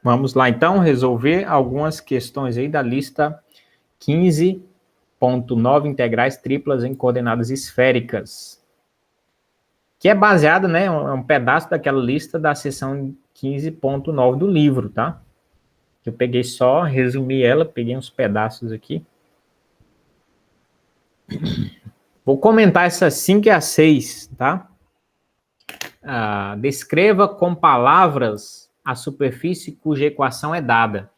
Vamos lá, então, resolver algumas questões aí da lista 15.9, integrais triplas em coordenadas esféricas, que é baseado, né, é um pedaço daquela lista da seção 15.9 do livro, tá? Eu peguei só, resumi ela, peguei uns pedaços aqui. Vou comentar essas 5 e a 6, tá? Descreva com palavras a superfície cuja equação é dada.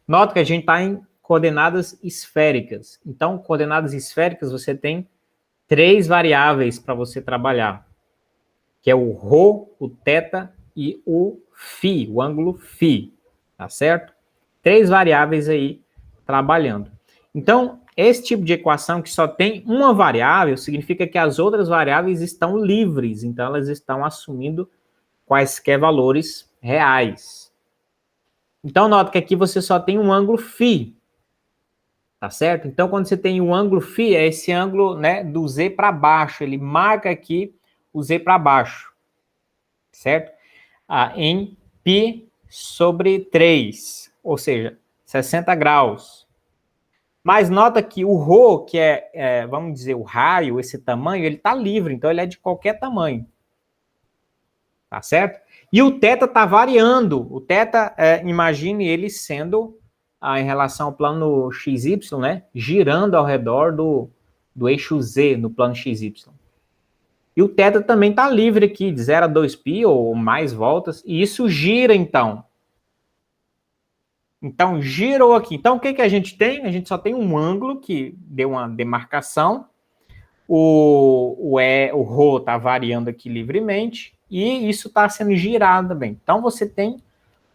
Nota que a gente está em coordenadas esféricas. Então, coordenadas esféricas, você tem 3 variáveis para você trabalhar, que é o ρ, o θ e o φ, o ângulo φ, tá certo? 3 variáveis aí trabalhando. Então, esse tipo de equação que só tem uma variável, significa que as outras variáveis estão livres, então elas estão assumindo quaisquer valores reais. Então, nota que aqui você só tem um ângulo φ, tá certo? Então, quando você tem um ângulo φ, é esse ângulo, né, do z para baixo, ele marca aqui o z para baixo, certo? Em π sobre 3, ou seja, 60 graus. Mas nota que o ρ, que vamos dizer, o raio, esse tamanho, ele está livre, então ele é de qualquer tamanho. Tá certo? E o θ está variando. O θ, imagine ele sendo, em relação ao plano XY, né? Girando ao redor do eixo Z no plano XY. E o θ também está livre aqui, de 0 a 2π ou mais voltas, e isso gira, então. Então, girou aqui. Então, o que a gente tem? A gente só tem um ângulo que deu uma demarcação. O ρ está variando aqui livremente e isso está sendo girado também. Então, você tem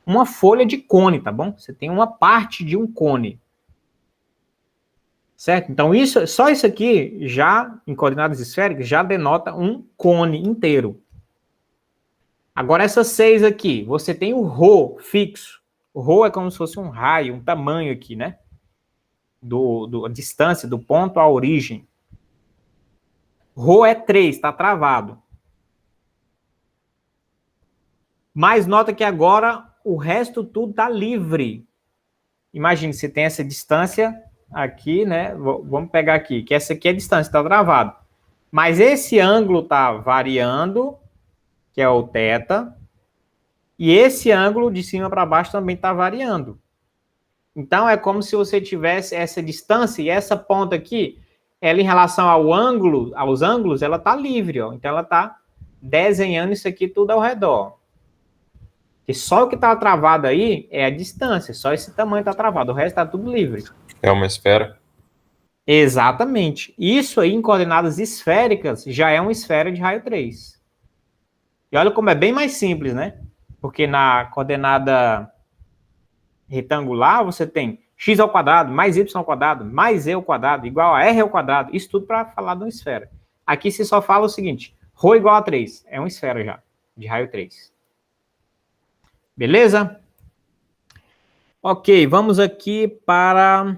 uma folha de cone, tá bom? Você tem uma parte de um cone. Certo? Então, só isso aqui, já em coordenadas esféricas, já denota um cone inteiro. Agora, essas 6 aqui, você tem o ρ fixo. O ρ é como se fosse um raio, um tamanho aqui, né? A distância do ponto à origem. Rho é 3, está travado. Mas nota que agora o resto tudo está livre. Imagine, você tem essa distância aqui, né? Vamos pegar aqui, que essa aqui é a distância, está travado. Mas esse ângulo está variando, que é o θ, e esse ângulo de cima para baixo também está variando. Então, é como se você tivesse essa distância e essa ponta aqui, ela em relação aos ângulos, ela está livre, ó. Então, ela está desenhando isso aqui tudo ao redor. E só o que está travado aí é a distância, só esse tamanho está travado, o resto está tudo livre. É uma esfera? Exatamente. Isso aí em coordenadas esféricas já é uma esfera de raio 3. E olha como é bem mais simples, né? Porque na coordenada retangular você tem x ao quadrado mais y ao quadrado mais e ao quadrado igual a r ao quadrado. Isso tudo para falar de uma esfera. Aqui se só fala o seguinte, ρ igual a 3. É uma esfera já, de raio 3. Beleza? Ok, vamos aqui para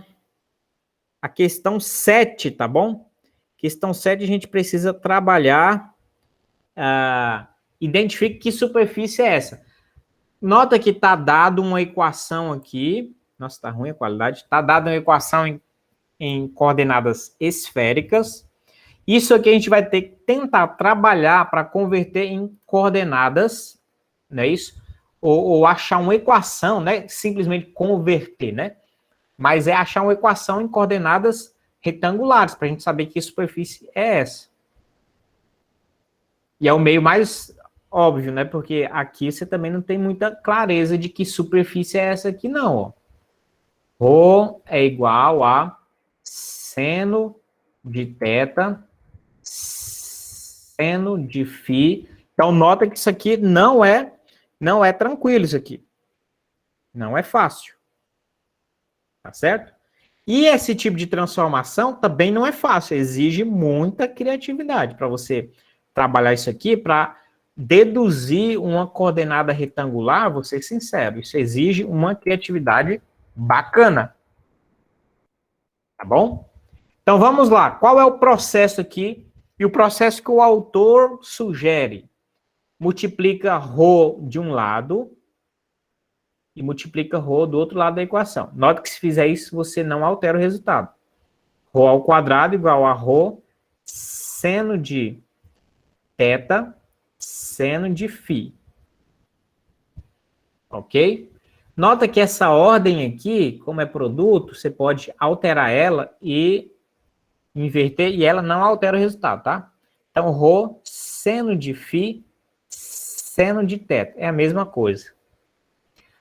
a questão 7, tá bom? Questão 7 a gente precisa trabalhar, identifique que superfície é essa. Nota que está dado uma equação aqui, nossa, está ruim a qualidade, está dada uma equação em coordenadas esféricas. Isso aqui a gente vai ter que tentar trabalhar para converter em coordenadas, não é isso? Ou achar uma equação, né? Simplesmente converter, né? Mas é achar uma equação em coordenadas retangulares, para a gente saber que superfície é essa. E é o meio mais óbvio, né? Porque aqui você também não tem muita clareza de que superfície é essa aqui, não, ó. Rho é igual a seno de θ, seno de φ. Então, nota que isso aqui não é tranquilo, isso aqui. Não é fácil. Tá certo? E esse tipo de transformação também não é fácil, exige muita criatividade para você trabalhar isso aqui, para deduzir uma coordenada retangular, vou ser sincero, isso exige uma criatividade bacana. Tá bom? Então vamos lá, qual é o processo aqui? E o processo que o autor sugere? Multiplica ρ de um lado, e multiplica ρ do outro lado da equação. Nota que se fizer isso, você não altera o resultado. Ρ ao quadrado igual a ρ seno de θ seno de φ. Ok? Nota que essa ordem aqui, como é produto, você pode alterar ela e inverter, e ela não altera o resultado, tá? Então, ρ seno de φ seno de θ. É a mesma coisa.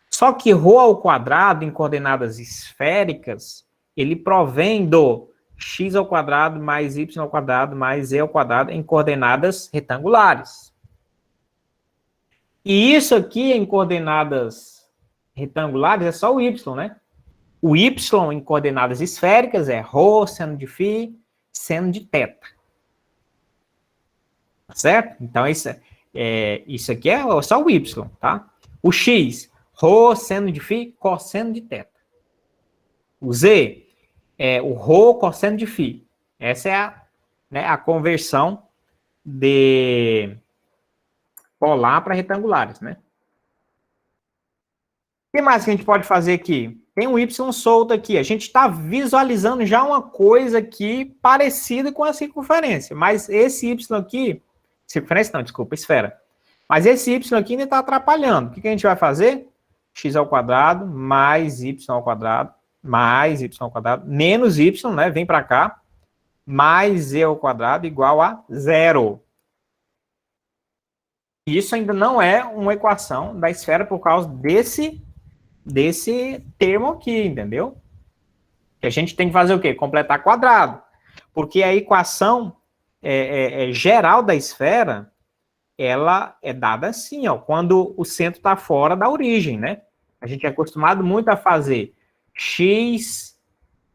Só que ρ ao quadrado em coordenadas esféricas, ele provém do x ao quadrado mais y ao quadrado mais z ao quadrado em coordenadas retangulares. E isso aqui em coordenadas retangulares é só o y, né? O y em coordenadas esféricas é ρ seno de φ seno de θ. Tá certo? Então, isso aqui é só o y, tá? O x, ρ seno de φ cosseno de θ. O z é o ρ cosseno de φ. Essa é a conversão de polar para retangulares, né? O que mais que a gente pode fazer aqui? Tem um y solto aqui. A gente está visualizando já uma coisa aqui parecida com a circunferência. Mas esse y aqui... Circunferência não, desculpa, esfera. Mas esse y aqui ainda está atrapalhando. O que a gente vai fazer? X ao quadrado mais y ao quadrado mais y ao quadrado menos y, né? Vem para cá. Mais z ao quadrado igual a zero. Isso ainda não é uma equação da esfera por causa desse termo aqui, entendeu? Que a gente tem que fazer o quê? Completar quadrado. Porque a equação geral da esfera, ela é dada assim, ó, quando o centro está fora da origem, né? A gente é acostumado muito a fazer x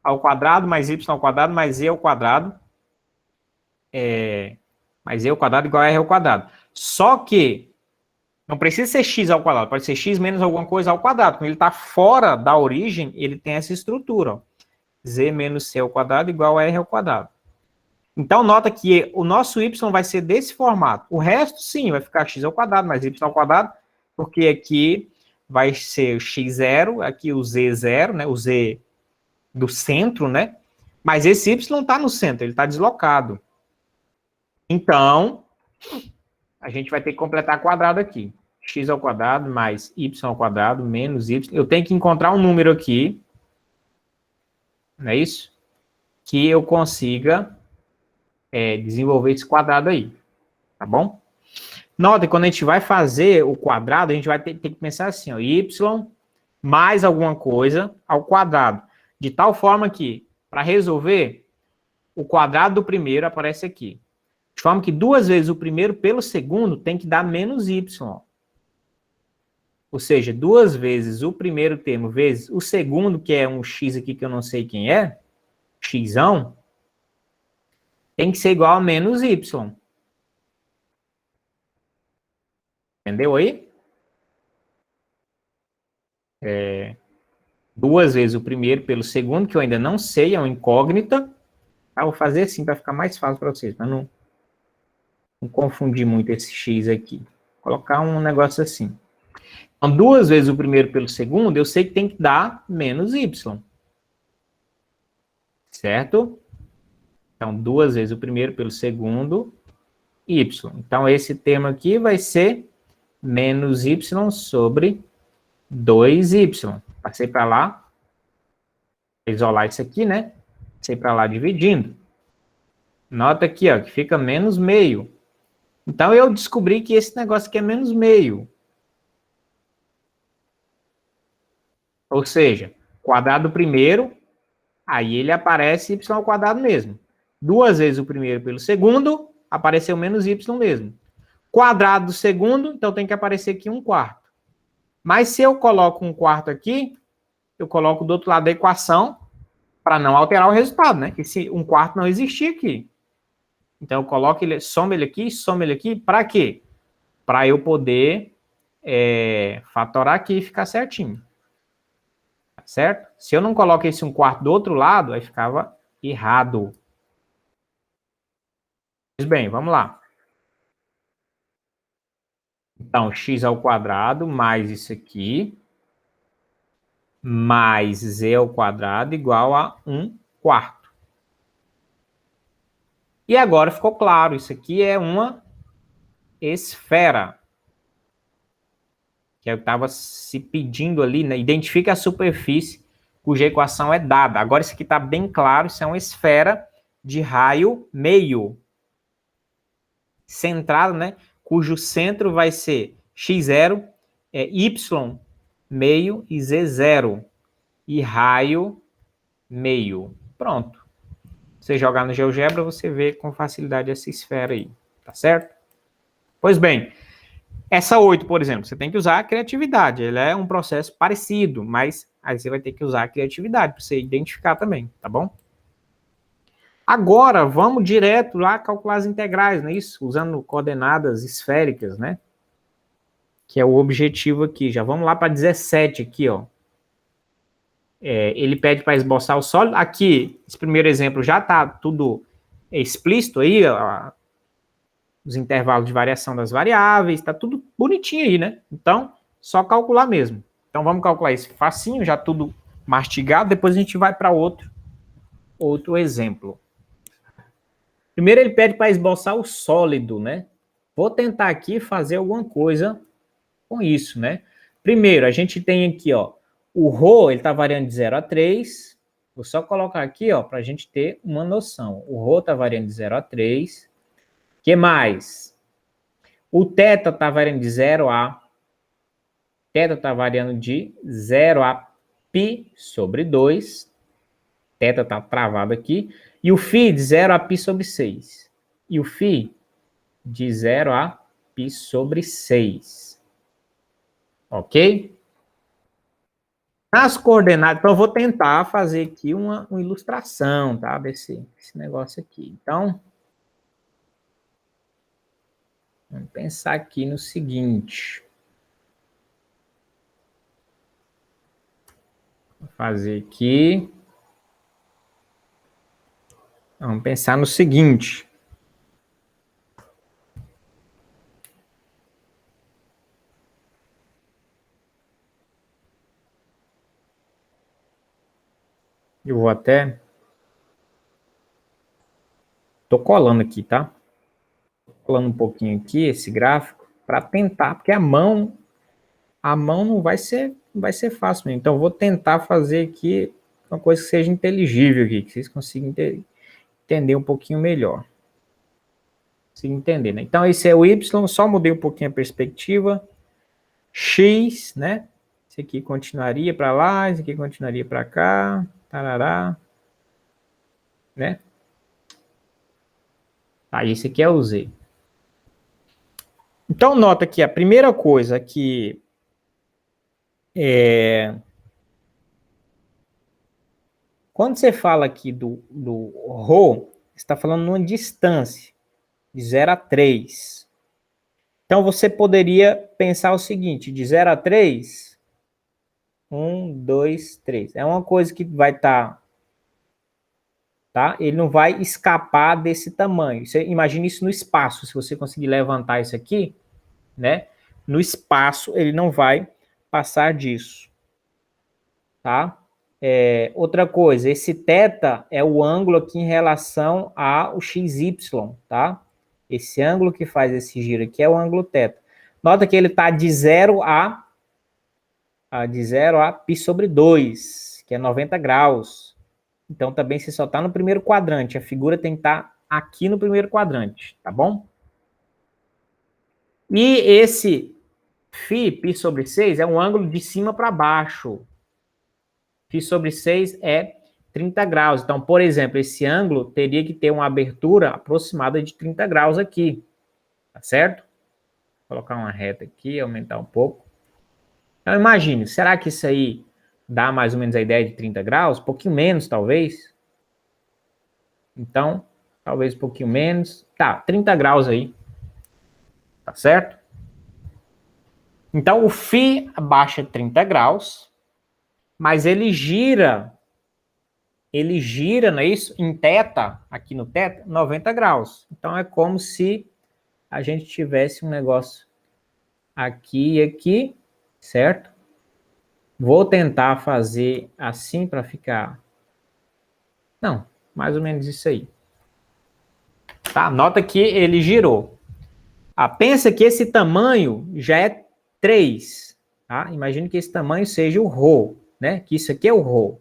ao quadrado mais y ao quadrado mais z ao quadrado, mais z ao quadrado igual a r ao quadrado. Só que não precisa ser x ao quadrado, pode ser x menos alguma coisa ao quadrado. Quando ele está fora da origem, ele tem essa estrutura, ó. Z menos c ao quadrado igual a r ao quadrado. Então, nota que o nosso y vai ser desse formato. O resto, sim, vai ficar x ao quadrado mais y ao quadrado, porque aqui vai ser o x0, aqui o z0, né, o z do centro, né? Mas esse y não está no centro, ele está deslocado. Então, a gente vai ter que completar quadrado aqui. X ao quadrado mais y ao quadrado menos y. Eu tenho que encontrar um número aqui, não é isso? Que eu consiga desenvolver esse quadrado aí, tá bom? Nota que quando a gente vai fazer o quadrado, a gente vai ter que pensar assim, ó, y mais alguma coisa ao quadrado. De tal forma que, para resolver, o quadrado do primeiro aparece aqui. De forma que 2 vezes o primeiro pelo segundo tem que dar menos y. Ó. Ou seja, 2 vezes o primeiro termo vezes o segundo, que é um x aqui que eu não sei quem é, xão, tem que ser igual a menos y. Entendeu aí? 2 vezes o primeiro pelo segundo, que eu ainda não sei, é uma incógnita. Tá? Vou fazer assim para ficar mais fácil para vocês, para não confundir muito esse x aqui. Vou colocar um negócio assim. Então, 2 vezes o primeiro pelo segundo, eu sei que tem que dar menos y. Certo? Então, 2 vezes o primeiro pelo segundo, y. Então, esse termo aqui vai ser menos y sobre 2y. Passei para lá. Isolar isso aqui, né? Passei para lá dividindo. Nota aqui, ó, que fica menos meio. Então, eu descobri que esse negócio aqui é menos meio. Ou seja, quadrado primeiro, aí ele aparece y ao quadrado mesmo. 2 vezes o primeiro pelo segundo, apareceu menos y mesmo. Quadrado do segundo, então tem que aparecer aqui 1/4. Mas se eu coloco 1/4 aqui, eu coloco do outro lado da equação para não alterar o resultado, né? Esse 1/4 não existia aqui. Então eu coloco ele, soma ele aqui, para quê? Para eu poder fatorar aqui e ficar certinho. Certo? Se eu não coloco esse 1/4 do outro lado, aí ficava errado. Pois bem, vamos lá. Então, x ao quadrado mais isso aqui, mais z ao quadrado igual a 1/4. E agora ficou claro, isso aqui é uma esfera. Que eu estava se pedindo ali, né? Identifique a superfície cuja equação é dada. Agora isso aqui está bem claro, isso é uma esfera de raio meio. Centrado, né? Cujo centro vai ser x0, y meio e z0. E raio meio. Pronto. Você jogar no GeoGebra, você vê com facilidade essa esfera aí. Tá certo? Pois bem, essa 8, por exemplo, você tem que usar a criatividade. Ele é um processo parecido, mas aí você vai ter que usar a criatividade para você identificar também, tá bom? Agora, vamos direto lá calcular as integrais, não é isso? Usando coordenadas esféricas, né? Que é o objetivo aqui. Já vamos lá para 17 aqui, ó. Ele pede para esboçar o sólido. Aqui, esse primeiro exemplo já está tudo explícito aí, ó, os intervalos de variação das variáveis, está tudo bonitinho aí, né? Então, só calcular mesmo. Então, vamos calcular isso facinho, já tudo mastigado, depois a gente vai para outro exemplo. Primeiro ele pede para esboçar o sólido, né? Vou tentar aqui fazer alguma coisa com isso, né? Primeiro, a gente tem aqui, ó, o ρ, ele está variando de 0 a 3. Vou só colocar aqui, ó, para a gente ter uma noção. O ρ está variando de 0 a 3. O que mais? O θ está variando de 0 a... Θ está variando de 0 a π sobre 2. Θ está travado aqui. E o φ de 0 a π sobre 6. E o φ de 0 a π sobre 6. Ok? As coordenadas... Então, eu vou tentar fazer aqui uma ilustração, tá? Desse negócio aqui. Então, vamos pensar aqui no seguinte. Vou fazer aqui. Vamos pensar no seguinte. Eu vou até... Tô colando aqui, tá? Colando um pouquinho aqui esse gráfico para tentar, porque a mão não vai ser fácil mesmo. Então, eu vou tentar fazer aqui uma coisa que seja inteligível aqui, que vocês consigam entender um pouquinho melhor. Consigam entender, né? Então, esse é o Y, só mudei um pouquinho a perspectiva. X, né? Esse aqui continuaria para lá, esse aqui continuaria para cá, tarará, né? Tá, esse aqui é o Z. Então, nota que a primeira coisa que quando você fala aqui do ρ, você está falando numa distância de 0 a 3. Então, você poderia pensar o seguinte, de 0 a 3, 1, 2, 3. É uma coisa que vai estar... Tá? Ele não vai escapar desse tamanho. Você imagina isso no espaço. Se você conseguir levantar isso aqui, né? No espaço, ele não vai passar disso. Tá? Outra coisa, esse θ é o ângulo aqui em relação ao XY, tá? Esse ângulo que faz esse giro aqui é o ângulo θ. Nota que ele está de 0 a π sobre 2, que é 90 graus. Então, também você só está no primeiro quadrante. A figura tem que estar aqui no primeiro quadrante, tá bom? E esse π sobre 6 é um ângulo de cima para baixo. Π sobre 6 é 30 graus. Então, por exemplo, esse ângulo teria que ter uma abertura aproximada de 30 graus aqui. Tá certo? Vou colocar uma reta aqui, aumentar um pouco. Então, imagine, será que isso aí dá mais ou menos a ideia de 30 graus? Um pouquinho menos, talvez. Então, talvez um pouquinho menos. Tá, 30 graus aí. Tá certo? Então, o φ abaixa 30 graus, mas ele gira, não é isso? Em θ, aqui no θ, 90 graus. Então, é como se a gente tivesse um negócio aqui e aqui, certo? Vou tentar fazer assim para ficar... Não, mais ou menos isso aí. Tá? Nota que ele girou. Pensa que esse tamanho já é 3. Tá? Imagine que esse tamanho seja o ρ, né? Que isso aqui é o ρ.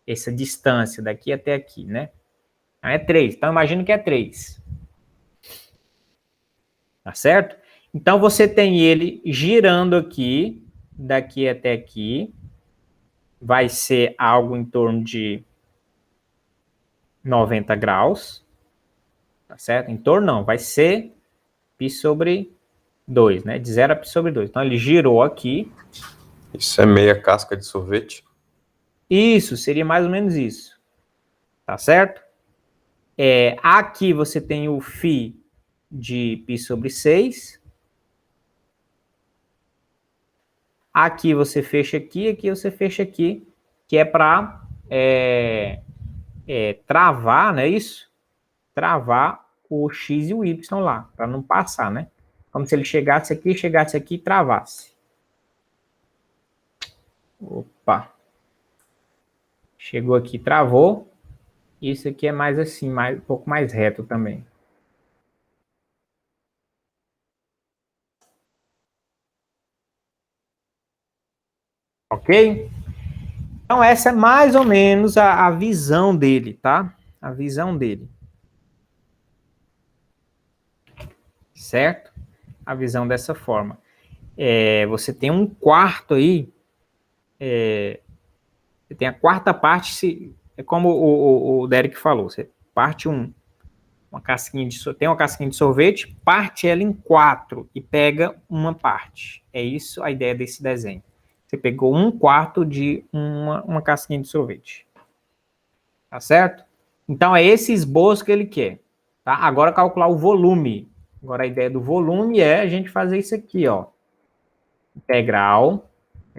Essa distância daqui até aqui, né? É 3. Então, imagine que é 3. Tá certo? Então, você tem ele girando aqui, daqui até aqui. Vai ser algo em torno de 90 graus. Tá certo? Em torno não, vai ser π sobre 2, né? De 0 a π sobre 2. Então, ele girou aqui. Isso é meia casca de sorvete? Isso, seria mais ou menos isso. Tá certo? Aqui você tem o φ de π sobre 6. Aqui você fecha aqui você fecha aqui, que é para travar, não é isso? Travar o x e o y lá, para não passar, né? Como se ele chegasse aqui e travasse. Opa! Chegou aqui, travou. Isso aqui é mais assim, um pouco mais reto também. Ok? Então, essa é mais ou menos a visão dele, tá? A visão dele. Certo? A visão dessa forma. Você tem um quarto aí. Você tem a quarta parte. É como o Derek falou. Você parte uma casquinha tem uma casquinha de sorvete, parte ela em 4 e pega uma parte. É isso a ideia desse desenho. Você pegou 1/4 de uma casquinha de sorvete. Tá certo? Então, é esse esboço que ele quer. Tá? Agora, calcular o volume. Agora, a ideia do volume é a gente fazer isso aqui, ó. Integral,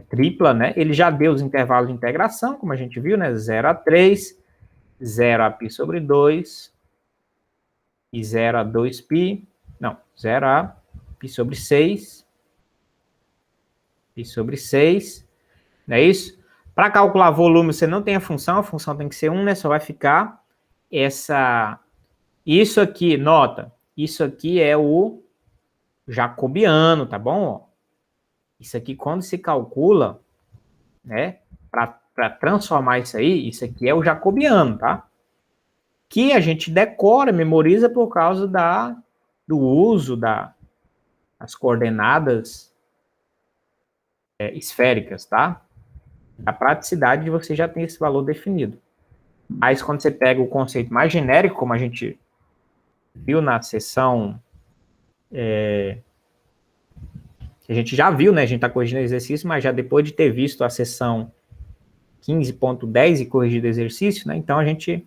tripla, né? Ele já deu os intervalos de integração, como a gente viu, né? 0 a 3, 0 a π sobre 2, e 0 a 2π, não, 0 a π sobre 6, π sobre 6, não é isso? Para calcular volume, você não tem a função tem que ser 1, né? Só vai ficar isso aqui, nota, isso aqui é o jacobiano, tá bom? Isso aqui, quando se calcula, né, para transformar isso aí, isso aqui é o jacobiano, tá? Que a gente decora, memoriza por causa do uso das coordenadas esféricas, tá? A praticidade de você já tem esse valor definido. Mas quando você pega o conceito mais genérico, como a gente viu na sessão, a gente já viu, né? A gente está corrigindo o exercício, mas já depois de ter visto a sessão 15.10 e corrigido o exercício, né? Então a gente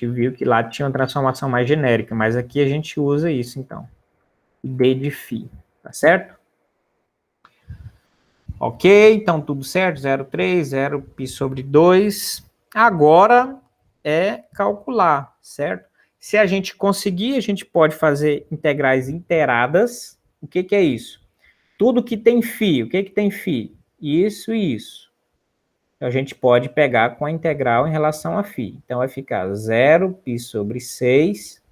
viu que lá tinha uma transformação mais genérica, mas aqui a gente usa isso, então. D de φ, tá certo? Ok, então tudo certo, 0,3, 0 π sobre 2. Agora é calcular, certo? Se a gente conseguir, a gente pode fazer integrais inteiradas. O que é isso? Tudo que tem φ, o que tem φ? Isso e isso. Então, a gente pode pegar com a integral em relação a φ. Então, vai ficar 0 π sobre 6,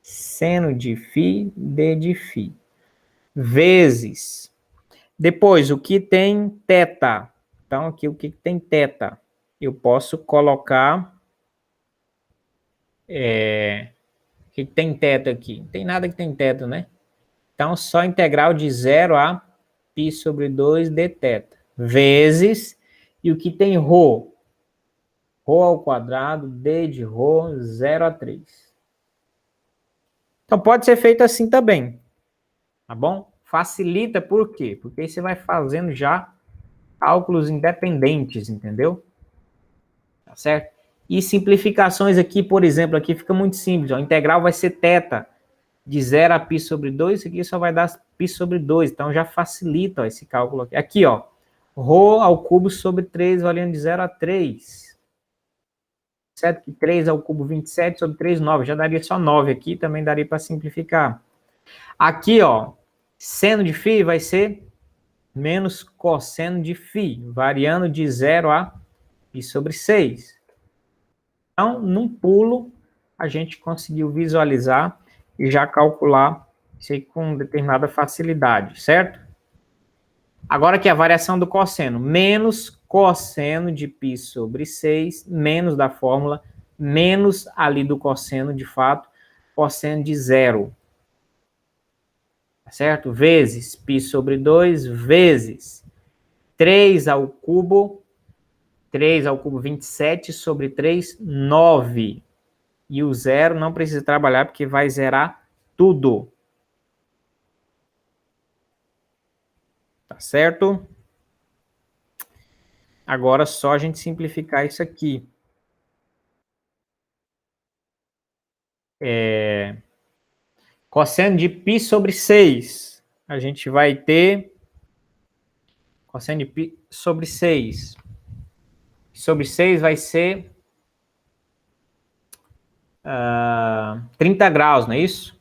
seno de φ, d de φ, vezes... Depois, o que tem θ? Então, aqui, o que tem θ? Eu posso colocar... o que tem θ aqui? Não tem nada que tem θ, né? Então, só integral de 0 a π sobre 2 dθ. Vezes, e o que tem ρ? Ρ ao quadrado, d de ρ, 0 a 3. Então, pode ser feito assim também. Tá bom? Facilita por quê? Porque aí você vai fazendo já cálculos independentes, entendeu? Tá certo? E simplificações aqui, por exemplo, aqui fica muito simples. Ó. A integral vai ser θ de 0 a π sobre 2, isso aqui só vai dar π sobre 2. Então, já facilita ó, esse cálculo aqui. Aqui, ó, ρ ao cubo sobre 3, valendo de 0 a 3. Certo? Que 3 ao cubo 27 sobre 3, 9. Já daria só 9 aqui, também daria para simplificar. Aqui, ó, seno de φ vai ser menos cosseno de φ, variando de 0 a π sobre 6. Então, num pulo, a gente conseguiu visualizar e já calcular isso aí com determinada facilidade, certo? Agora aqui a variação do cosseno, menos cosseno de π sobre 6, menos da fórmula, menos ali do cosseno de fato, cosseno de 0. Certo? Vezes π sobre 2, vezes 3 ao cubo, 27 sobre 3, 9. E o zero não precisa trabalhar porque vai zerar tudo. Tá certo? Agora só a gente simplificar isso aqui. Cosseno de π sobre 6. A gente vai ter cosseno de π sobre 6. Sobre 6 vai ser 30 graus, não é isso?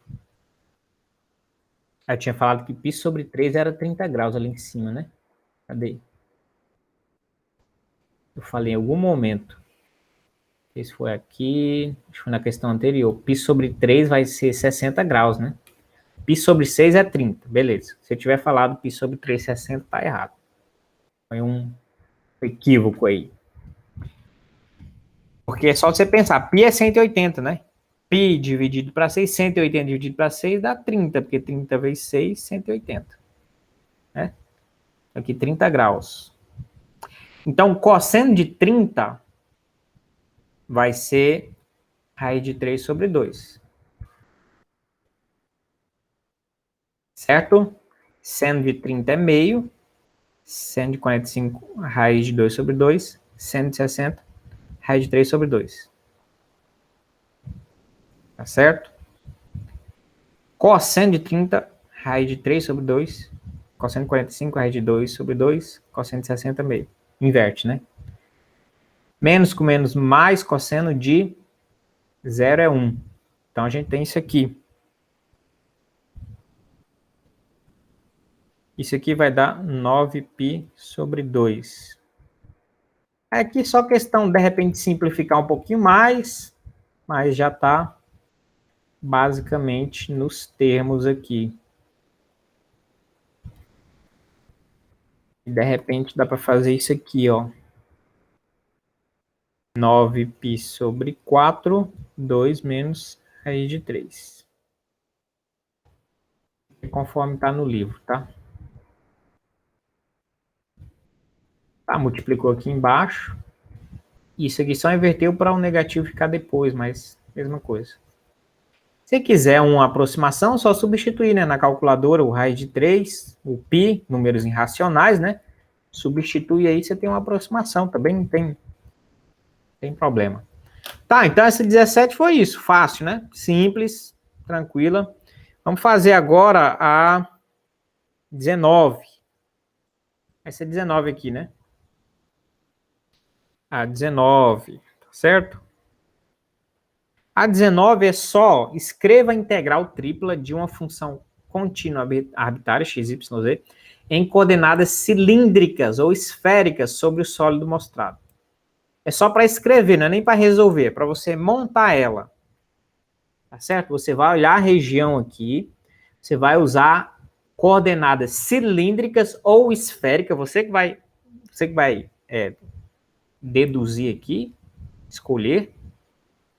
Eu tinha falado que π sobre 3 era 30 graus ali em cima, né? Cadê? Eu falei em algum momento. Esse foi aqui, acho que foi na questão anterior. Π sobre 3 vai ser 60 graus, né? Π sobre 6 é 30, beleza. Se eu tiver falado π sobre 3, 60, tá errado. Foi um equívoco aí. Porque é só você pensar, π é 180, né? Π dividido para 6, 180 dividido para 6 dá 30, porque 30 vezes 6, 180. Né? Aqui 30 graus. Então, cosseno de 30 vai ser raiz de 3 sobre 2. Certo? Seno de 30 é meio. Seno de 45, raiz de 2 sobre 2. Seno de 60, raiz de 3 sobre 2. Tá certo? Cosseno de 30, raiz de 3 sobre 2. Cosseno de 45, raiz de 2 sobre 2. Cosseno de 60, meio. Inverte, né? Menos com menos mais cosseno de 0 é 1. Então, a gente tem isso aqui. Isso aqui vai dar 9π sobre 2. Aqui só questão, de repente, simplificar um pouquinho mais, mas já está basicamente nos termos aqui. E de repente dá para fazer isso aqui, ó. 9π sobre 4, 2 menos raiz de 3. Conforme está no livro, tá? Tá, multiplicou aqui embaixo. Isso aqui só inverteu para o negativo ficar depois, mas mesma coisa. Se quiser uma aproximação, só substituir, né, na calculadora o raiz de 3, o π, números irracionais, né? Substitui aí, você tem uma aproximação, também não tem problema. Tá, então essa 17 foi isso, fácil, né? Simples, tranquila. Vamos fazer agora a 19. Essa é 19 aqui, né? A 19, tá certo? A 19 é só escreva a integral tripla de uma função contínua arbitrária, x, y, z, em coordenadas cilíndricas ou esféricas sobre o sólido mostrado. É só para escrever, não é nem para resolver, é para você montar ela. Tá certo? Você vai olhar a região aqui, você vai usar coordenadas cilíndricas ou esféricas, você que vai deduzir aqui, escolher.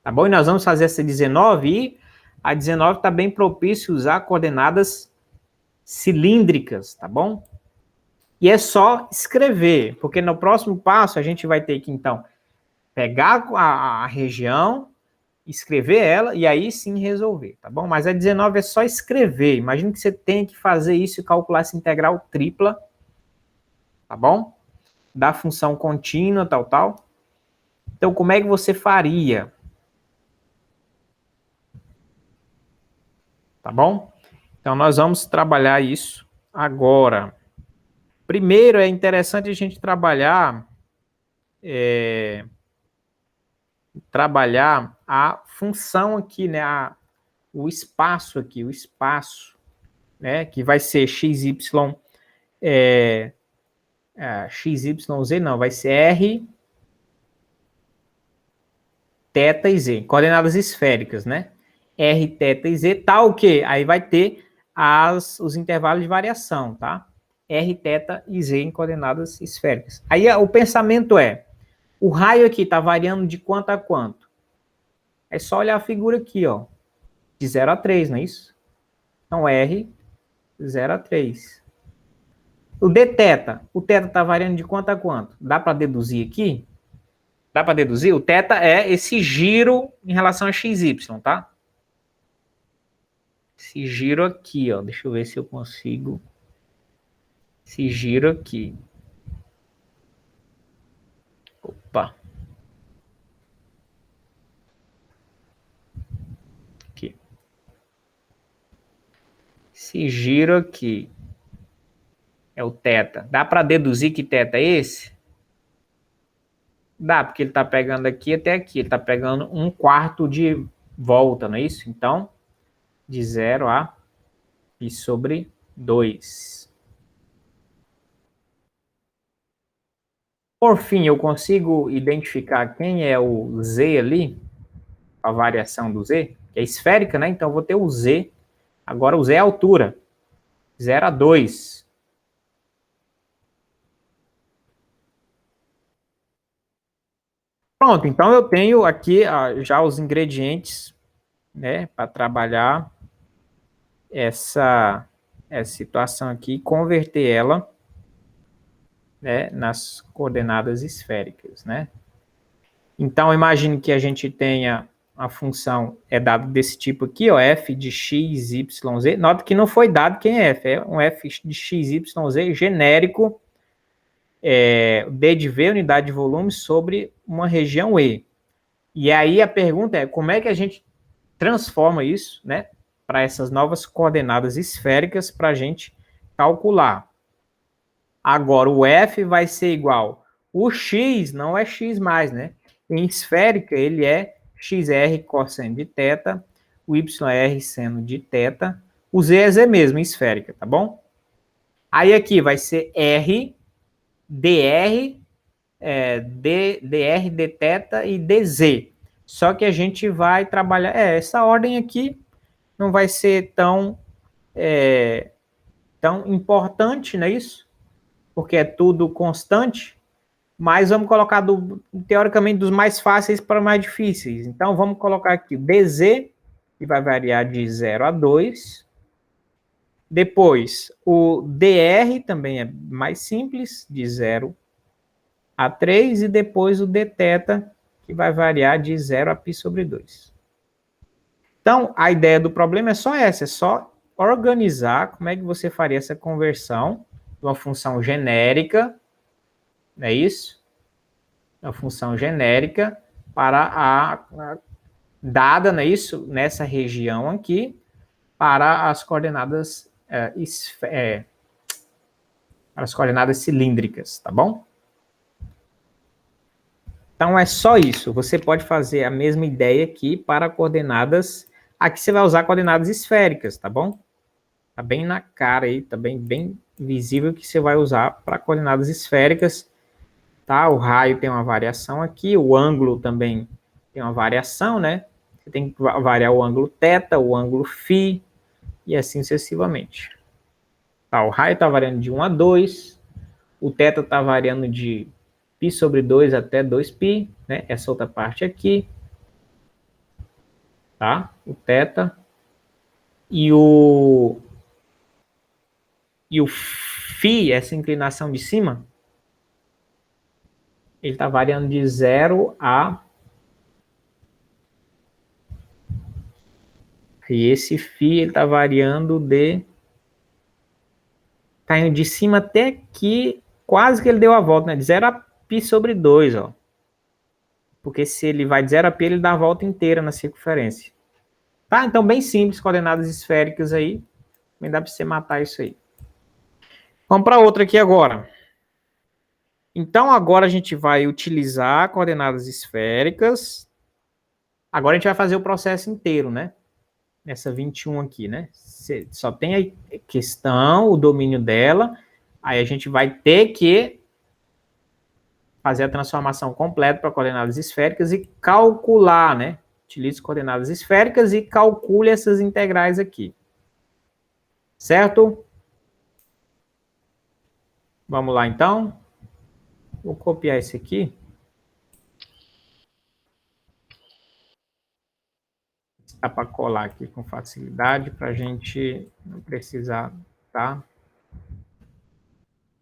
Tá bom? E nós vamos fazer essa 19 e a 19 está bem propício usar coordenadas cilíndricas, tá bom? E é só escrever, porque no próximo passo a gente vai ter que, então, pegar a região, escrever ela e aí sim resolver, tá bom? Mas a 19 é só escrever. Imagina que você tem que fazer isso e calcular essa integral tripla, tá bom? Da função contínua, tal. Então, como é que você faria? Tá bom? Então, nós vamos trabalhar isso agora. Primeiro, é interessante a gente trabalhar a função aqui, né? O espaço aqui, né? Que vai ser x, y XYZ, não, vai ser R, θ e Z, coordenadas esféricas, né? R, θ e Z, tá o quê? Aí vai ter os intervalos de variação, tá? R, θ e Z em coordenadas esféricas. Aí o pensamento é, o raio aqui está variando de quanto a quanto? É só olhar a figura aqui, ó, de 0 a 3, não é isso? Então, R, 0 a 3. O dθ, o θ está variando de quanto a quanto? Dá para deduzir aqui? Dá para deduzir? O θ é esse giro em relação a XY, tá? Esse giro aqui, ó. Deixa eu ver se eu consigo. Esse giro aqui. Opa. Aqui. Esse giro aqui é o θ. Dá para deduzir que θ é esse? Dá, porque ele está pegando aqui até aqui. Ele está pegando 1/4 de volta, não é isso? Então, de 0 a π sobre 2. Por fim, eu consigo identificar quem é o Z ali, a variação do Z, que é esférica, né? Então, eu vou ter o Z. Agora, o Z é a altura. 0 a 2. Pronto, então eu tenho aqui já os ingredientes, né, para trabalhar essa situação aqui e converter ela, né, nas coordenadas esféricas, né? Então, imagine que a gente tenha a função é dado desse tipo aqui, ó, f de x, y, z. Nota que não foi dado quem é f, é um f de x, y, z genérico, d de v, unidade de volume, sobre uma região E. E aí a pergunta é, como é que a gente transforma isso, né, para essas novas coordenadas esféricas para a gente calcular? Agora, o f vai ser igual, o x não é x mais, né? Em esférica, ele é xr cosseno de θ, o yr seno de θ, o z é z mesmo, em esférica, tá bom? Aí aqui vai ser r, dr, dr, dθ e dz. Só que a gente vai trabalhar, essa ordem aqui não vai ser tão importante, não é isso? Porque é tudo constante, mas vamos colocar, teoricamente, dos mais fáceis para mais difíceis. Então, vamos colocar aqui o dz, que vai variar de 0 a 2. Depois, o dr também é mais simples, de 0 a 3. E depois o dθ, que vai variar de 0 a π sobre 2. Então, a ideia do problema é só essa, é só organizar como é que você faria essa conversão de uma função genérica, não é isso? Uma função genérica para a dada, não é isso? Nessa região aqui, para as coordenadas as coordenadas cilíndricas, tá bom? Então é só isso. Você pode fazer a mesma ideia aqui para coordenadas. Aqui você vai usar coordenadas esféricas, tá bom? Tá bem na cara aí, tá bem visível que você vai usar para coordenadas esféricas. Tá? O raio tem uma variação aqui, o ângulo também tem uma variação, né? Você tem que variar o ângulo θ, o ângulo φ e assim sucessivamente. Tá, o raio está variando de 1 a 2, o θ está variando de π sobre 2 até 2π, né? Essa outra parte aqui, tá? O θ e o φ, essa inclinação de cima, ele está variando de 0 a... E esse φ, ele está variando de... Está indo de cima até aqui, quase que ele deu a volta, né? De 0 a π sobre 2, ó. Porque se ele vai de 0 a π, ele dá a volta inteira na circunferência. Tá? Então, bem simples, coordenadas esféricas aí. Também dá para você matar isso aí. Vamos para outra aqui agora. Então, agora a gente vai utilizar coordenadas esféricas. Agora a gente vai fazer o processo inteiro, né? Essa 21 aqui, né? Só tem a questão, o domínio dela. Aí a gente vai ter que fazer a transformação completa para coordenadas esféricas e calcular, né? Utilize coordenadas esféricas e calcule essas integrais aqui. Certo? Vamos lá, então. Vou copiar esse aqui. Dá para colar aqui com facilidade para a gente não precisar, tá?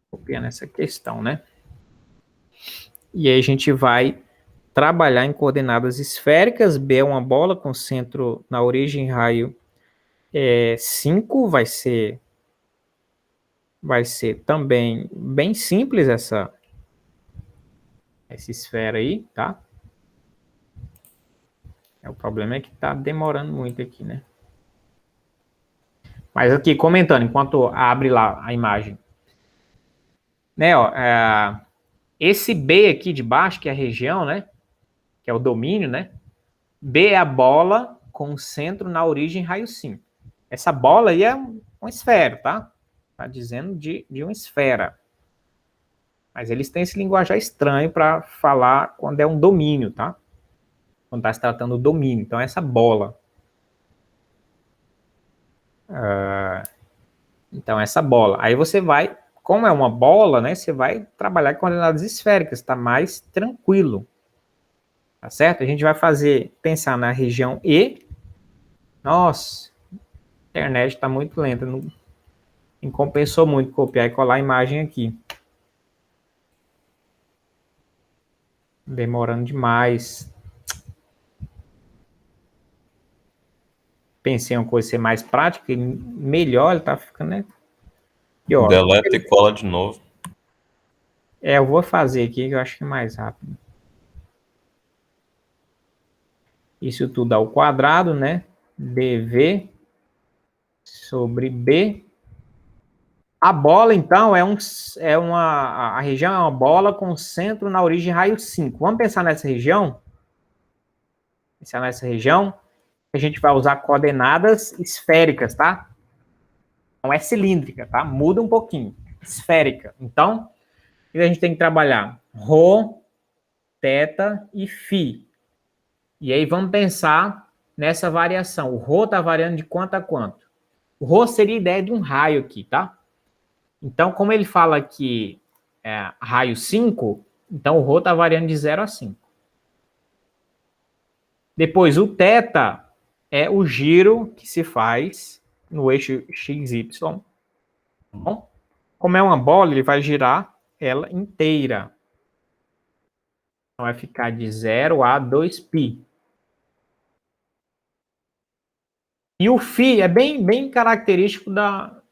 Copiando essa questão, né? E aí a gente vai trabalhar em coordenadas esféricas. B é uma bola com centro na origem raio 5. Vai ser também bem simples essa esfera aí, tá? O problema é que tá demorando muito aqui, né? Mas aqui, comentando, enquanto abre lá a imagem. Né, ó, esse B aqui de baixo, que é a região, né? Que é o domínio, né? B é a bola com o centro na origem raio 5. Essa bola aí é uma esfera, tá? Tá dizendo de uma esfera. Mas eles têm esse linguajar estranho para falar quando é um domínio, tá? Quando está se tratando do domínio. Então, essa bola. Então, essa bola. Aí você vai, como é uma bola, né? Você vai trabalhar com coordenadas esféricas, tá mais tranquilo. Tá certo? A gente vai pensar na região E. Nossa, a internet está muito lenta. Não compensou muito copiar e colar a imagem aqui. Demorando demais. Pensei em uma coisa ser mais prática e melhor, ele tá ficando, né? Pior. Deleta e cola de novo. Eu vou fazer aqui que eu acho que é mais rápido. Isso tudo ao quadrado, né? dv sobre b. A bola, então, a região é uma bola com centro na origem raio 5. Vamos pensar nessa região? A gente vai usar coordenadas esféricas, tá? Não é cilíndrica, tá? Muda um pouquinho. Esférica. Então, a gente tem que trabalhar ρ, θ e φ. E aí vamos pensar nessa variação. O ρ está variando de quanto a quanto? O ρ seria a ideia de um raio aqui, tá? Então, como ele fala que é raio 5, então o ρ está variando de 0 a 5. Depois, o θ é o giro que se faz no eixo XY. Bom, como é uma bola, ele vai girar ela inteira. Então, vai ficar de 0 a 2π. E o φ é bem característico da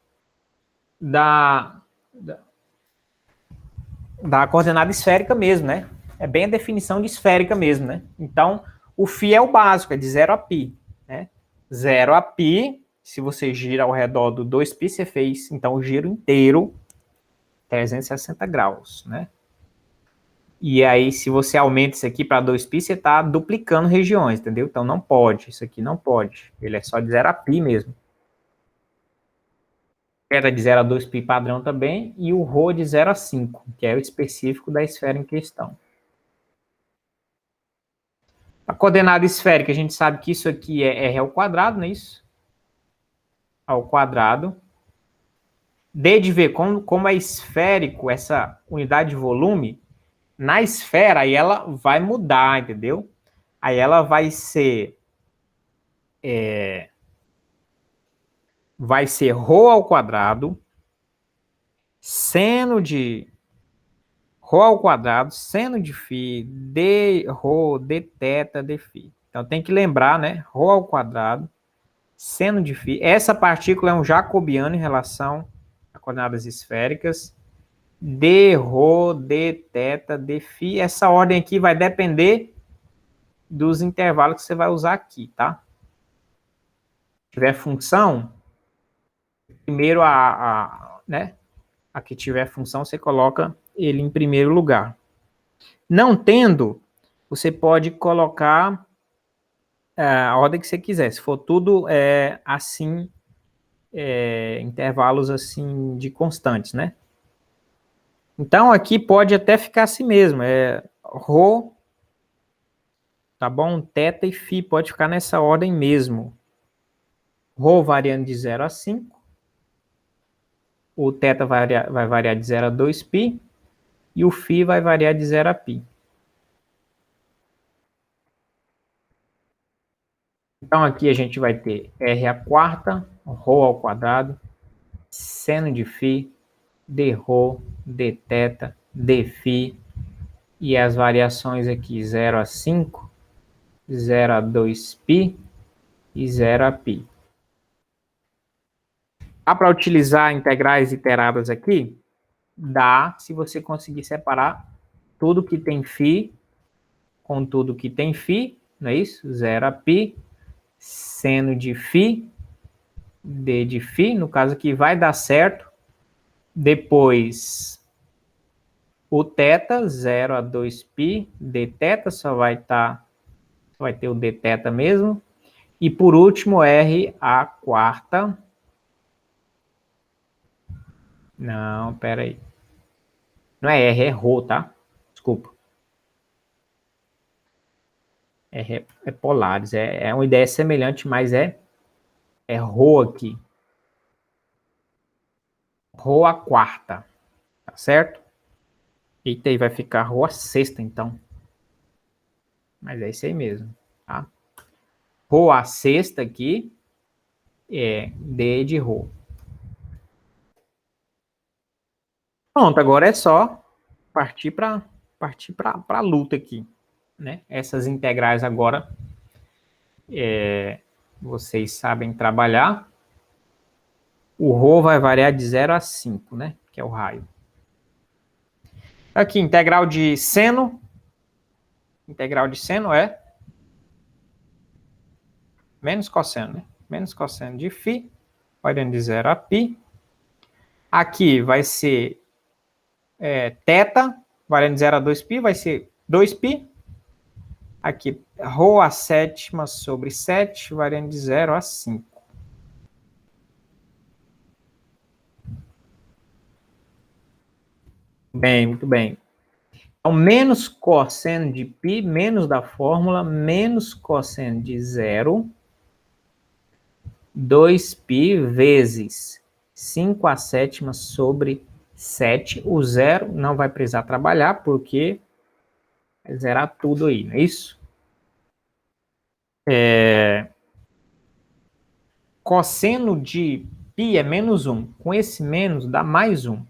coordenada esférica mesmo, né? É bem a definição de esférica mesmo, né? Então, o φ é o básico, é de 0 a π, né? 0 a π, se você gira ao redor do 2π, você fez, então, o giro inteiro, 360 graus, né? E aí, se você aumenta isso aqui para 2π, você está duplicando regiões, entendeu? Então, não pode, isso aqui não pode. Ele é só de 0 a π mesmo. Era de 0 a 2π padrão também, e o ρ de 0 a 5, que é o específico da esfera em questão. A coordenada esférica, a gente sabe que isso aqui é r ao quadrado, não é isso? Ao quadrado. D de V, como é esférico essa unidade de volume, na esfera aí ela vai mudar, entendeu? Aí ela vai ser ρ ao quadrado, seno de ρ ao quadrado, seno de φ, d ρ, dθ, dφ. Então tem que lembrar, né? ρ ao quadrado, seno de φ. Essa partícula é um jacobiano em relação a coordenadas esféricas. D ρ, dθ, dφ. Essa ordem aqui vai depender dos intervalos que você vai usar aqui, tá? Se tiver função, primeiro né? A que tiver função, você coloca ele em primeiro lugar. Não tendo, você pode colocar a ordem que você quiser. Se for tudo assim, intervalos assim de constantes, né? Então, aqui pode até ficar assim mesmo, Rho, tá bom? Θ e Φ, pode ficar nessa ordem mesmo. Rho variando de 0 a 5, o θ vai variar de 0 a 2π, e o Φ vai variar de 0 a π. Então, aqui a gente vai ter R à quarta, Rho ao quadrado, seno de Φ, d Rho, dθ, dφ, e as variações aqui 0 a 5, 0 a 2π e 0 a π. Dá para utilizar integrais iteradas aqui? Dá, se você conseguir separar tudo que tem φ com tudo que tem φ, não é isso? 0 a π, seno de φ, d de φ, no caso aqui vai dar certo. Depois o θ, 0 a 2π, dθ, só vai ter o dθ mesmo. E por último, R à quarta. Não, pera aí. Não é R, é Rho, tá? Desculpa. R é polares. É uma ideia semelhante, mas é Rho aqui. Rho à quarta. Tá certo? Eita, aí vai ficar Rho à sexta, então. Mas é isso aí mesmo, tá? Rho à sexta aqui é D de Rho. Pronto, agora é só partir para a luta aqui, né? Essas integrais agora vocês sabem trabalhar. O Rho vai variar de 0 a 5, né? Que é o raio. Aqui, integral de seno. Integral de seno é menos cosseno, né? Menos cosseno de φ, variando de 0 a π. Aqui vai ser θ, variando de 0 a 2π, vai ser 2π. Aqui, Rho à sétima sobre 7, variando de 0 a 5. Bem, muito bem. Então, menos cosseno de π, menos da fórmula, menos cosseno de 0, 2π vezes 5 à sétima sobre 7. O zero não vai precisar trabalhar, porque vai zerar tudo aí, não é isso? Cosseno de π é menos 1. Com esse menos dá mais 1.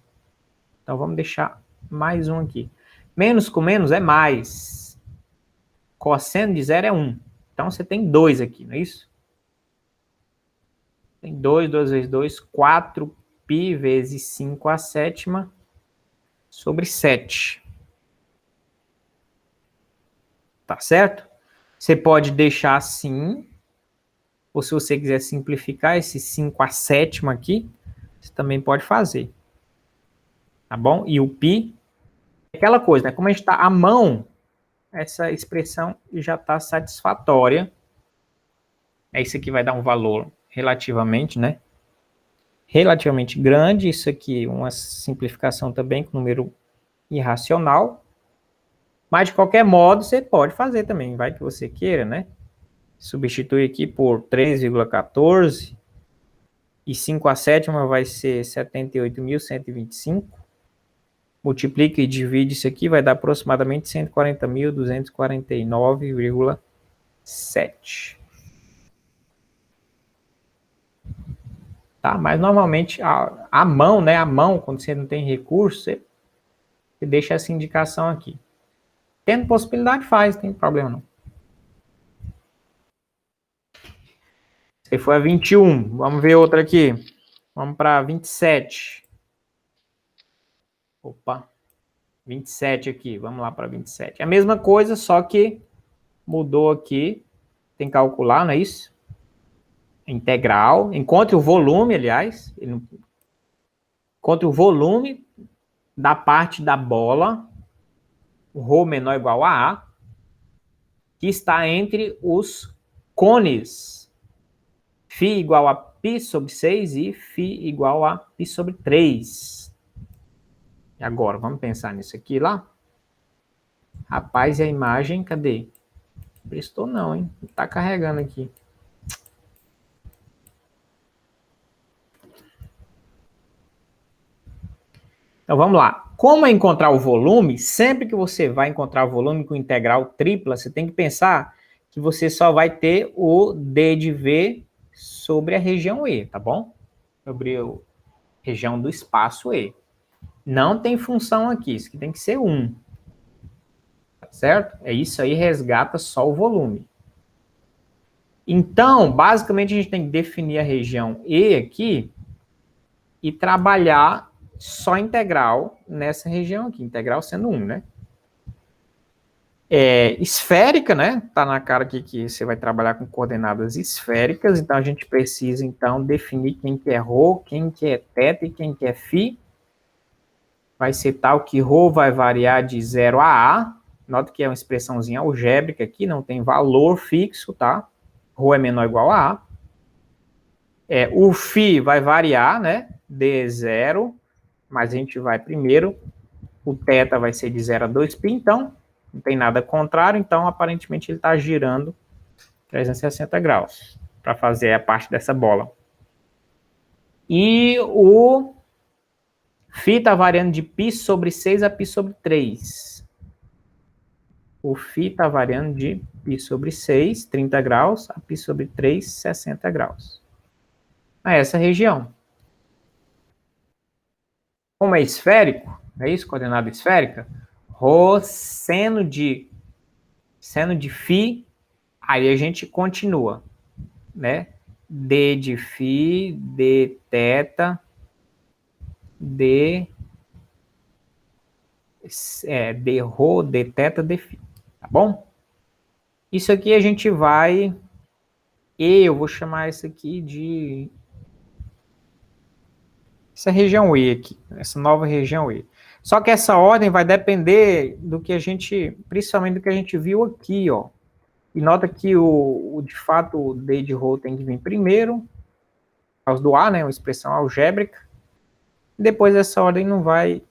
Então, vamos deixar mais 1 aqui. Menos com menos é mais. Cosseno de 0 é 1. Então, você tem 2 aqui, não é isso? Tem 2, 2 vezes 2, 4π vezes 5 à sétima sobre 7. Tá certo? Você pode deixar assim, ou se você quiser simplificar esse 5 à sétima aqui, você também pode fazer. Tá bom? E o π é aquela coisa, né? Como a gente está à mão, essa expressão já está satisfatória. Isso aqui vai dar um valor relativamente, né? Relativamente grande. Isso aqui, uma simplificação também com número irracional. Mas, de qualquer modo, você pode fazer também, vai que você queira, né? Substitui aqui por 3,14 e 5 à sétima vai ser 78.125. Multiplica e divide isso aqui, vai dar aproximadamente 140.249,7. Tá? Mas, normalmente, a mão, né? A mão, quando você não tem recurso, você deixa essa indicação aqui. Tendo possibilidade, faz, não tem problema não. Esse foi a 21. Vamos ver outra aqui. Vamos para 27. Opa. 27 aqui. Vamos lá para 27. É a mesma coisa, só que mudou aqui. Tem que calcular, não é isso? Integral. Encontre o volume, aliás. Encontre o volume da parte da bola, o Rho menor ou igual a A, que está entre os cones. Φ igual a π sobre 6 e Φ igual a π sobre 3. E agora, vamos pensar nisso aqui lá? Rapaz, e a imagem, cadê? Prestou não, hein? Tá carregando aqui. Então, vamos lá. Como é encontrar o volume? Sempre que você vai encontrar o volume com integral tripla, você tem que pensar que você só vai ter o d de v sobre a região E, tá bom? Sobre a região do espaço E. Não tem função aqui, isso aqui tem que ser 1. Tá certo? É isso aí, resgata só o volume. Então, basicamente, a gente tem que definir a região E aqui e trabalhar só integral nessa região aqui, integral sendo 1, né? Esférica, né? Tá na cara aqui que você vai trabalhar com coordenadas esféricas, então a gente precisa, então, definir quem que é ρ, quem que é θ e quem que é φ. Vai ser tal que ρ vai variar de 0 a A. Nota que é uma expressãozinha algébrica aqui, não tem valor fixo, tá? ρ é menor ou igual a A. O φ vai variar, né? De 0, mas a gente vai primeiro. O θ vai ser de 0 a 2π, então não tem nada contrário, então aparentemente ele está girando 360 graus para fazer a parte dessa bola. E o φ está variando de π sobre 6 a π sobre 3. O φ está variando de π sobre 6, 30 graus, a π sobre 3, 60 graus. A essa região. Como é esférico, é isso, coordenada esférica, ρ seno de φ, aí a gente continua, né? D de φ, d θ, d ρ, d θ, d φ, tá bom? Isso aqui a gente vai, eu vou chamar isso aqui de essa região E aqui, essa nova região E. Só que essa ordem vai depender do que a gente, principalmente do que a gente viu aqui, ó. E nota que de fato o D de ρ tem que vir primeiro, por causa do A, né, uma expressão algébrica. Depois essa ordem não vai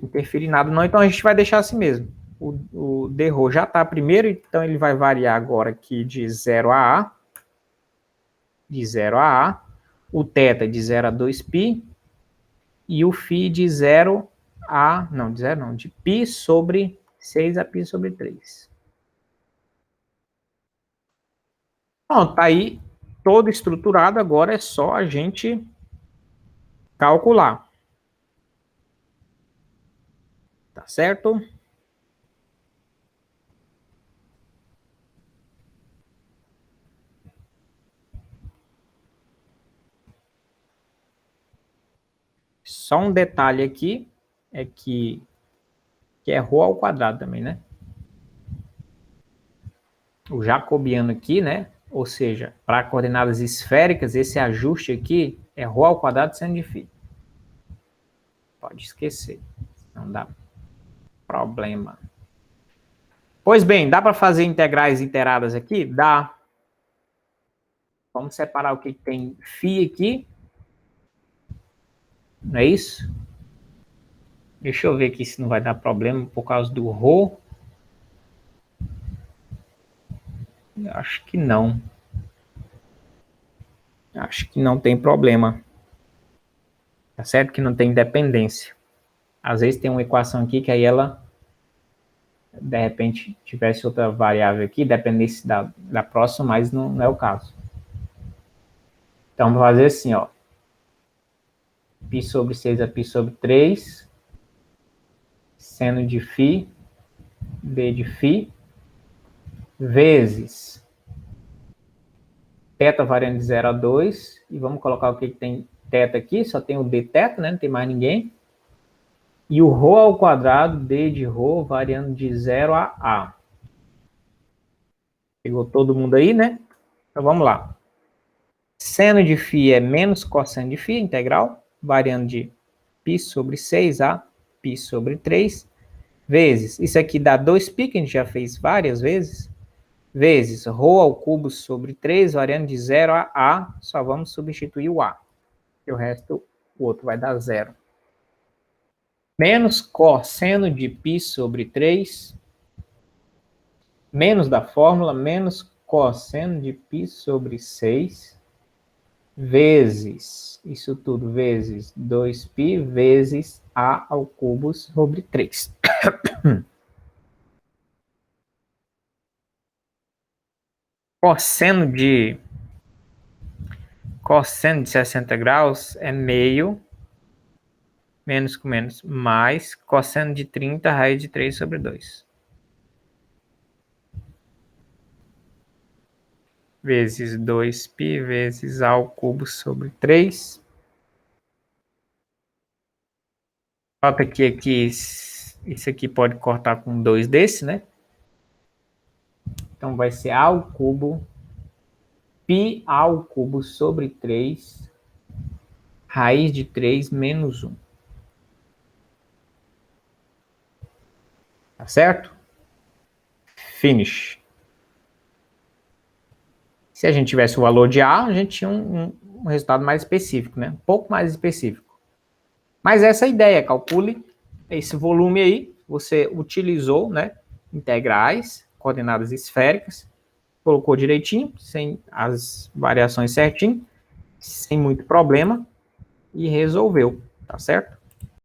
interferir em nada, não. Então a gente vai deixar assim mesmo. O d ρ já está primeiro, então ele vai variar agora aqui de 0 a A. De 0 a A. O θ de 0 a 2π. E o φ de 0 a... Não, de 0 não. De π sobre 6 a π sobre 3. Pronto, tá aí todo estruturado. Agora é só a gente calcular. Tá certo? Só um detalhe aqui, é que é ρ ao quadrado também, né? O jacobiano aqui, né? Ou seja, para coordenadas esféricas, esse ajuste aqui é ρ ao quadrado seno de φ. Pode esquecer, não dá problema. Pois bem, dá para fazer integrais iteradas aqui? Dá. Vamos separar o que tem φ aqui. Não é isso? Deixa eu ver aqui se não vai dar problema por causa do ρ. Acho que não. Acho que não tem problema. Tá certo que não tem dependência. Às vezes tem uma equação aqui que aí ela, de repente, tivesse outra variável aqui, dependesse da próxima, mas não é o caso. Então, vamos fazer assim, ó. π sobre 6 a π sobre 3, seno de φ, d de φ, vezes θ variando de 0 a 2, e vamos colocar o que tem θ aqui, só tem o dθ, né? Não tem mais ninguém. E o ρ ao quadrado, d de ρ, variando de 0 a A. Pegou todo mundo aí, né? Então vamos lá. Seno de φ é menos cosseno de φ, integral, variando de π sobre 6 a π sobre 3, vezes, isso aqui dá 2π, que a gente já fez várias vezes, vezes ρ ao cubo sobre 3, variando de 0 a A, só vamos substituir o A. E o resto o outro vai dar 0. Menos cosseno de π sobre 3, menos da fórmula, menos cosseno de π sobre 6, vezes, isso tudo, vezes 2π, vezes a ao cubo sobre 3. Cosseno de 60 graus é meio, menos com menos, mais cosseno de 30, raiz de 3 sobre 2. Vezes 2π, vezes a ao cubo sobre 3. Nota que aqui, isso aqui pode cortar com 2 desse, né? Então vai ser a ao cubo, π ao cubo sobre 3, raiz de 3 menos 1. Tá certo? Finish. Se a gente tivesse o valor de A, a gente tinha um resultado mais específico, né? Um pouco mais específico. Mas essa é a ideia, calcule esse volume aí, você utilizou, né? Integrais, coordenadas esféricas, colocou direitinho, sem as variações certinho, sem muito problema, e resolveu, tá certo?